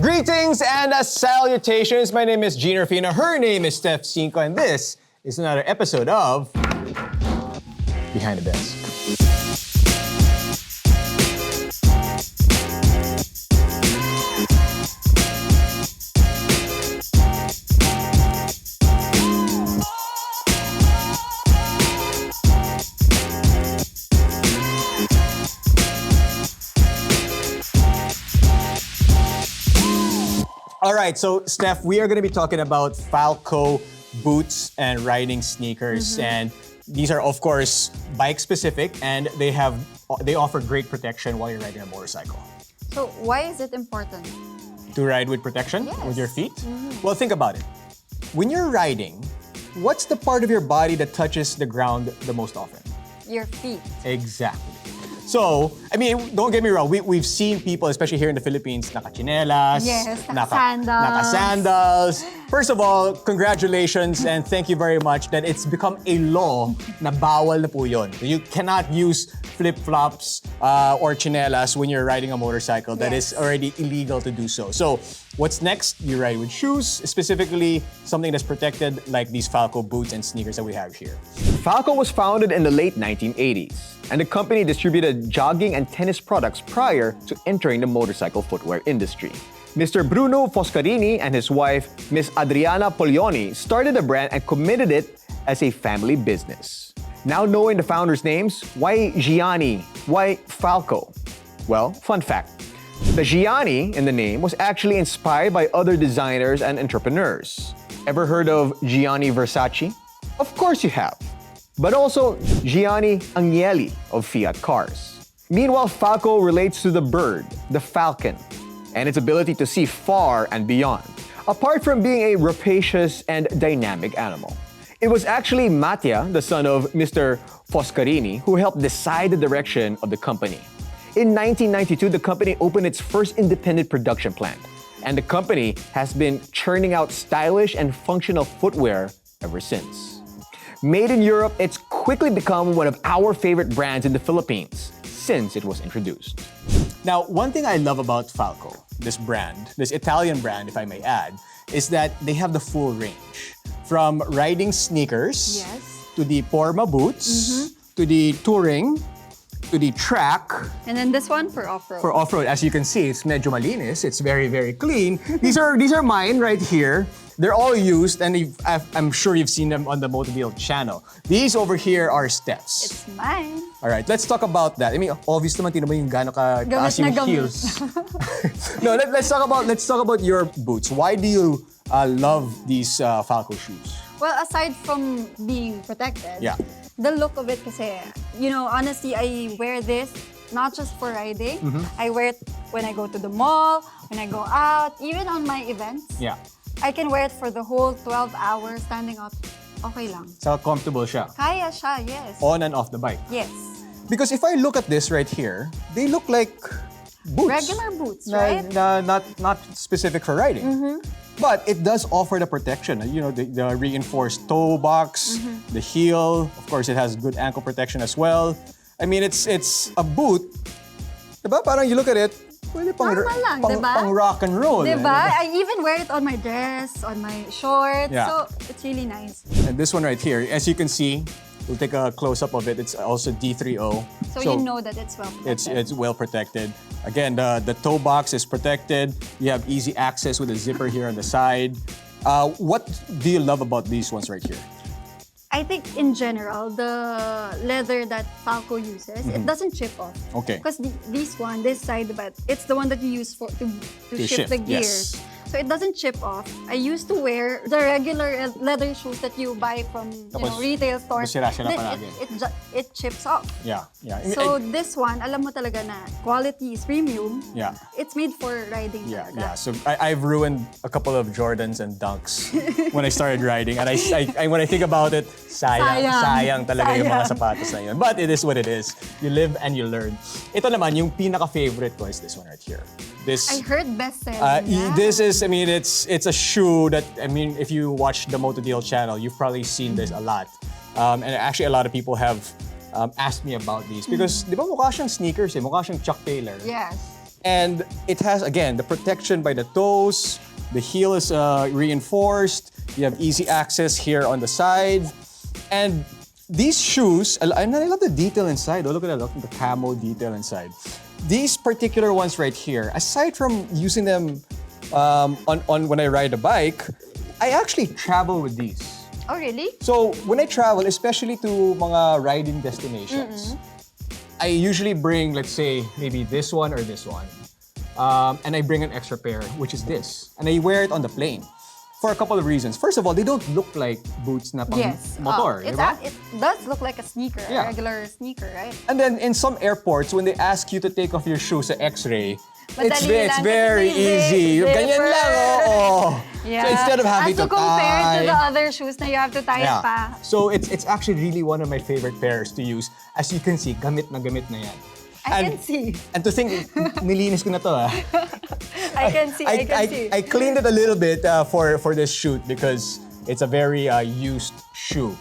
Greetings and salutations. My name is Jinno Rufino. Her name is Steph Sinco, and this is another episode of Behind the Desk. All right, so Steph, we are going to be talking about Falco boots and riding sneakers, and these are of course bike specific, and they offer great protection while you're riding a motorcycle. So why is it important? To ride with protection with your feet? Well, think about it. When you're riding, what's the part of your body that touches the ground the most often? Your feet. Exactly. So, I mean, don't get me wrong, we've seen people, especially here in the Philippines, naka-chinelas, naka-sandals. First of all, congratulations and thank you very much that it's become a law na bawal na po yun. You cannot use flip-flops or chinelas when you're riding a motorcycle. That is already illegal to do so. So, what's next? You ride with shoes, specifically something that's protected like these Falco boots and sneakers that we have here. Falco was founded in the late 1980s, and the company distributed jogging and tennis products prior to entering the motorcycle footwear industry. Mr. Bruno Foscarini and his wife, Miss Adriana Polioni, started the brand and committed it as a family business. Now knowing the founders' names, why Gianni? Why Falco? Well, fun fact. The Gianni in the name was actually inspired by other designers and entrepreneurs. Ever heard of Gianni Versace? Of course you have. But also Gianni Agnelli of Fiat Cars. Meanwhile, Falco relates to the bird, the falcon, and its ability to see far and beyond, apart from being a rapacious and dynamic animal. It was actually Mattia, the son of Mr. Foscarini, who helped decide the direction of the company. In 1992, the company opened its first independent production plant, and the company has been churning out stylish and functional footwear ever since. Made in Europe, it's quickly become one of our favorite brands in the Philippines since it was introduced. Now, one thing I love about Falco, this brand, this Italian brand, if I may add, is that they have the full range. From riding sneakers, to the Porma boots, to the touring, to the track. And then this one for off-road. For off-road, as you can see, it's medyo malinis. It's very, very clean. These are mine right here. They're all used, and I'm sure you've seen them on the MotoDeal channel. These over here are Steph's. It's mine. All right, let's talk about that. I mean, obvious naman, tinan mo yung gaano ka taas yung heels. No, let's talk about your boots. Why do you love these Falco shoes? Well, aside from being protected, the look of it kasi, honestly, I wear this not just for riding. I wear it when I go to the mall, when I go out, even on my events. I can wear it for the whole 12 hours standing up. Okay lang. So comfortable siya. Kaya siya, yes. On and off the bike. Yes. Because if I look at this right here, they look like boots. Regular boots, right? Not specific for riding. But it does offer the protection. The reinforced toe box, the heel. Of course, it has good ankle protection as well. I mean, it's a boot. Diba? Parang you look at it, pwede pang rock and roll. Diba? I even wear it on my dress, on my shorts. So it's really nice. And this one right here, as you can see, we'll take a close-up of it. It's also D3O. So you know that it's well protected. It's well protected. Again, the toe box is protected. You have easy access with a zipper here on the side. What do you love about these ones right here? I think in general, the leather that Falco uses, it doesn't chip off. Okay. Because this side, but it's the one that you use to shift the gears. Yes. So it doesn't chip off. I used to wear the regular leather shoes that you buy from retail stores. It chips off. Yeah. So this one, alam mo talaga na quality is premium. Yeah. It's made for riding. Yeah. So I've ruined a couple of Jordans and Dunks when I started riding, and I when I think about it, sayang talaga yung mga sapatos na yun. But it is what it is. You live and you learn. Ito naman, yung pinaka-favorite ko is this one right here. I heard best-selling. This is, I mean, it's a shoe that, I mean, if you watch the MotoDeal channel, you've probably seen this a lot. And actually, a lot of people have asked me about these because, di ba mukha siyang sneakers eh, mukha siyang Chuck Taylor. Yes. And it has, again, the protection by the toes. The heel is reinforced. You have easy access here on the side. And these shoes, and I love the detail inside. Oh, look at that, look at the camo detail inside. These particular ones right here, aside from using them on when I ride a bike, I actually travel with these. Oh, really? So when I travel, especially to mga riding destinations, I usually bring, let's say, maybe this one or this one. And I bring an extra pair, which is this. And I wear it on the plane for a couple of reasons. First of all, they don't look like boots na pang motor, it diba? it does look like a sneaker, Yeah. a regular sneaker, right? And then in some airports, when they ask you to take off your shoes sa X-ray, it's Madali lang, very kasi easy. zipper. Ganyan lang, oo. Yeah. So instead of having As to compared to the tie. other shoes na you have to tie it pa. So it's actually really one of my favorite pairs to use. As you can see, gamit na yan. I can see. And to think, nilinis ko na to I can see. I cleaned it a little bit for this shoot because it's a very used shoe.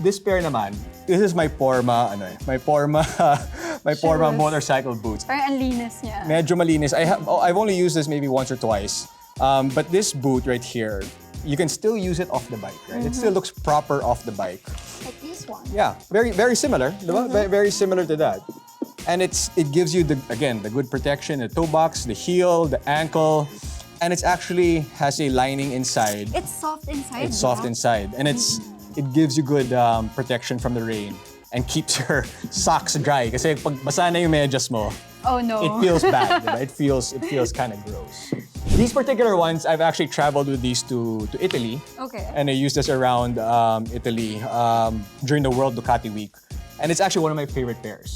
This pair naman, this is my Porma, my Porma motorcycle boots. Parang ang linis niya. Medyo malinis. I've only used this maybe once or twice. But this boot right here, you can still use it off the bike, right? It still looks proper off the bike. Like this one. Yeah, very similar, diba? Very similar to that. And it gives you the good protection, the toe box, the heel, the ankle, and it's actually has a lining inside. It's soft inside. It's soft inside, and it gives you good protection from the rain and keeps your socks dry. Kasi pag basa na yung medyas mo, oh no, it feels bad, diba? It feels kind of gross. These particular ones, I've actually traveled with these to Italy. Okay. And I used this around Italy during the World Ducati Week. And it's actually one of my favorite pairs.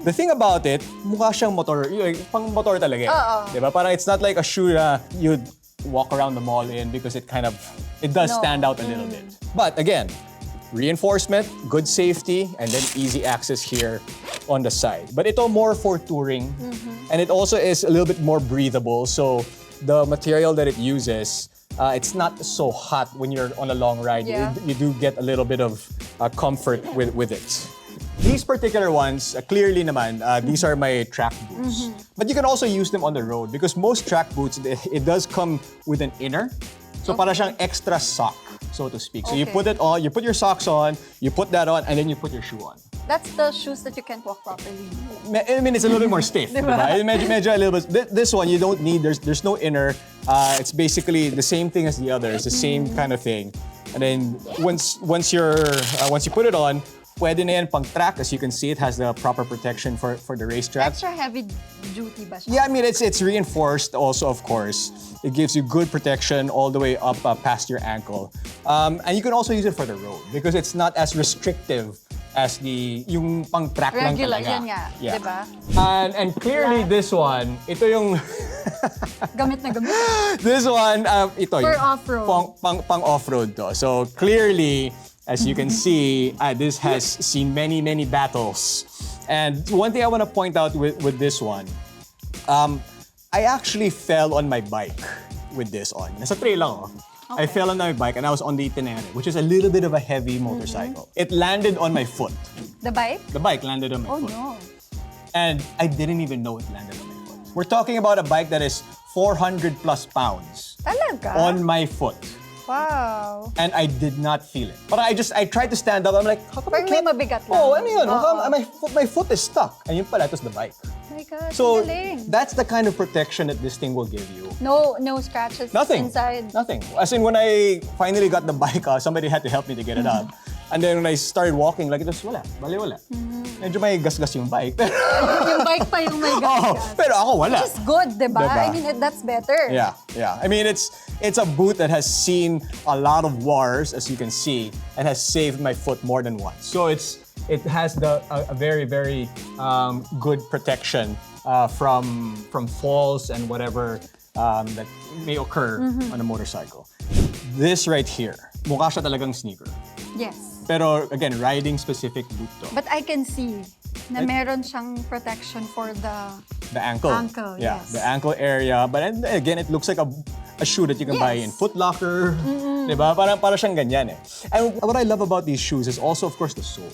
The thing about it, mukha siyang motor, pang motor talaga. Diba? Parang it's not like a shoe na you'd walk around the mall in because it does stand out a little bit. But again, reinforcement, good safety, and then easy access here on the side. But ito more for touring. And it also is a little bit more breathable. So the material that it uses, it's not so hot when you're on a long ride. Yeah. You do get a little bit of comfort with it. These particular ones, clearly naman, these are my track boots. But you can also use them on the road because most track boots, it does come with an inner. So para siyang extra sock, so to speak. So you put it on, you put your socks on, you put that on, and then you put your shoe on. That's the shoes that you can't walk properly. I mean, it's a little bit more stiff. Diba? Medyo a little bit. This one, you don't need, there's no inner. It's basically the same thing as the other. It's the same kind of thing. And then once you put it on, pwede na yan pang track. As you can see, it has the proper protection for the racetrack. Extra heavy duty ba siya? Yeah, I mean, it's reinforced also, of course. It gives you good protection all the way up past your ankle. And you can also use it for the road because it's not as restrictive as yung pang track lang Regular, talaga. yan nga, Yeah. diba? And clearly this one, ito yung Gamit na gamit. this one, ito For yung off-road. pang off-road to. So clearly, as you can see, this has seen many battles. And one thing I want to point out with this one, I actually fell on my bike with this on. Nasa trail lang, oh. I fell on my bike and I was on the Tenere, which is a little bit of a heavy motorcycle. It landed on my foot. The bike? The bike landed on my Oh foot. no. And I didn't even know it landed on my foot. We're talking about a bike that is 400 plus pounds Talaga? on my foot. Wow. And I did not feel it. But I tried to stand up. I'm like, how come I Parang may can't? mabigat lang. Oh, ano yun? How Oo. come my foot is stuck? And yun pala, it was the bike. Oh my God, So galing. that's the kind of protection that this thing will give you. No scratches Nothing. inside. Nothing. As in, when I finally got the bike, somebody had to help me to get it up. And then when I started walking, like, it was wala. Medyo may gasgas yung bike. Yung bike pa yung may Oh, gas. pero ako wala. Which is good, diba? Diba? I mean, that's better. Yeah. I mean, it's a boot that has seen a lot of wars, as you can see, and has saved my foot more than once. So it has a very good protection from falls and whatever that may occur on a motorcycle. This right here, mukha siya talagang sneaker. Yes. Pero again, riding specific boot to. But I can see na meron siyang protection for the ankle. Yeah, yes. the ankle area. But again, it looks like a shoe that you can buy in Foot Locker. Diba? Para siyang ganyan eh. And what I love about these shoes is also, of course, the sole.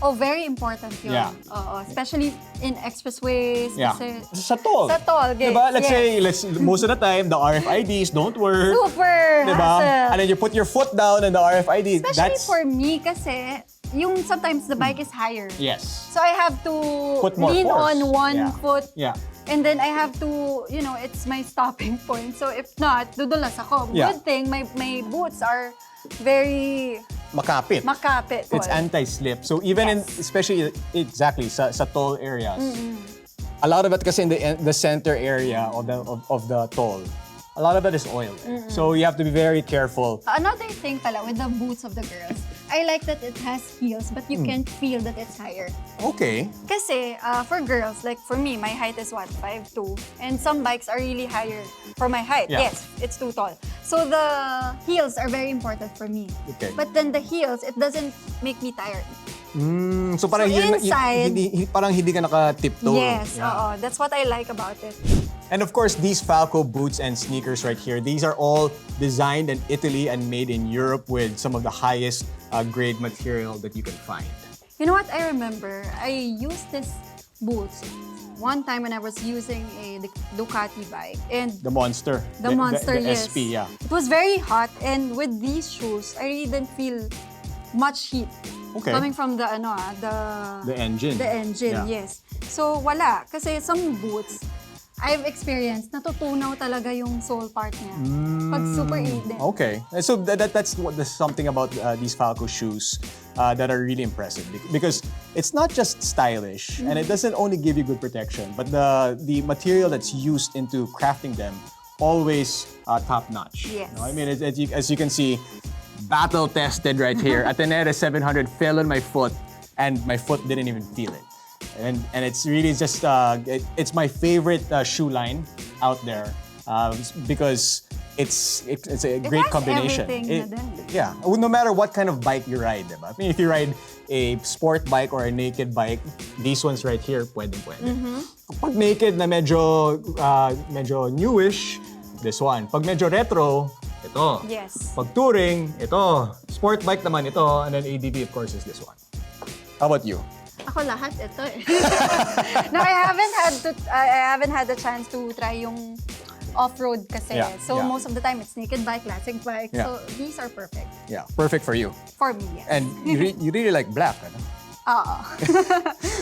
Oh, very important yun. Yeah. Oo, especially in expressways. Yeah. Kasi Sa toll. Sa toll, yes. Diba? Let's yes. say, most of the time, the RFIDs don't work. Super Diba? hassle. And then you put your foot down and the RFID. Especially for me kasi, yung sometimes the bike is higher. Yes. So I have to Put more lean force. on one Yeah. foot. Yeah. And then I have to, it's my stopping point. So if not, dudulas ako. Yeah. Good thing, my boots are very Makapit. makapit. It's anti-slip. So even in, especially exactly sa toll areas, a lot of it kasi in the center area of the toll, a lot of it is oil. So you have to be very careful. Another thing pala with the boots of the girls, I like that it has heels but you can feel that it's higher. Okay. Kasi for girls, like for me, my height is what, 5'2", and some bikes are really higher for my height. Yeah. Yes, it's too tall. So the heels are very important for me. Okay. But then the heels, it doesn't make me tired. So parang inside- parang hindi ka naka-tiptoe. Yes, Yeah. oo. That's what I like about it. And of course, these Falco boots and sneakers right here, these are all designed in Italy and made in Europe with some of the highest grade material that you can find. You know what I remember? I used this boots one time when I was using a Ducati bike. And The Monster. the Monster, the yes. SP, yeah. It was very hot, and with these shoes, I really didn't feel much heat. Okay. Coming from the The engine. The engine, Yeah. yes. So wala, kasi some boots I've experienced, natutunaw talaga yung sole part niya. Pag super init. Okay. So that's something about these Falco shoes that are really impressive because it's not just stylish and it doesn't only give you good protection, but the material that's used into crafting them always top notch. Yes. You know, I mean, as you can see, battle tested right here. Atenere 700 fell on my foot and my foot didn't even feel it. And it's really just it's my favorite shoe line out there because it's a great has everything combination. na din. Yeah, no matter what kind of bike you ride, diba? I mean, if you ride a sport bike or a naked bike, these ones right here, pwede. Pag naked na medyo newish, this one. Pag medyo retro, ito. Yes. Pag touring, ito. Sport bike naman ito, and then ADV of course is this one. How about you? Ako lahat ito eh. No, I haven't had the chance to try yung off-road kasi. Yeah, So yeah. most of the time it's naked bike, classic bike. Yeah. So these are perfect Yeah, perfect for you. for me. Yes. And you really like black, ano? Oo.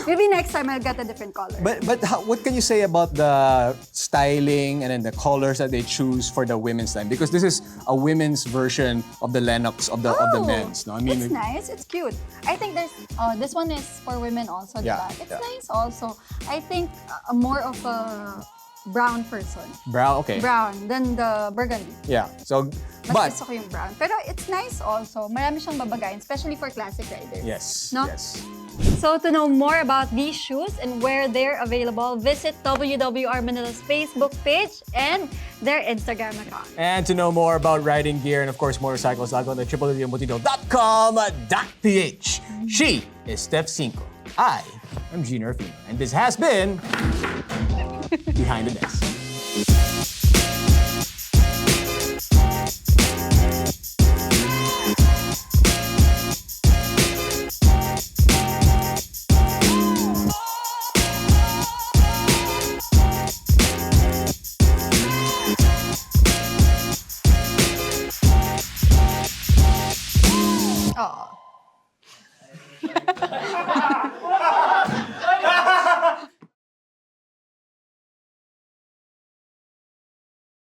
Maybe next time I'll get a different color. But what can you say about the styling and then the colors that they choose for the women's line? Because this is a women's version of the Lennox of the men's. No, I mean, it's nice. It's cute. I think there's. This one is for women also. Yeah, Diba? It's yeah. nice also. I think more of a brown person. brown. Okay. Brown than the burgundy. Yeah. So, Mas but gusto ko yung brown. Pero it's nice also. Marami siyang babagayin, especially for classic riders. yes, No? yes. So to know more about these shoes and where they're available, visit WWR Manila's Facebook page and their Instagram account. And to know more about riding gear and of course motorcycles, log on to www.motodeal.com.ph. She is Steph Sinco. I am Jinno Rufino. And this has been Behind the Desk.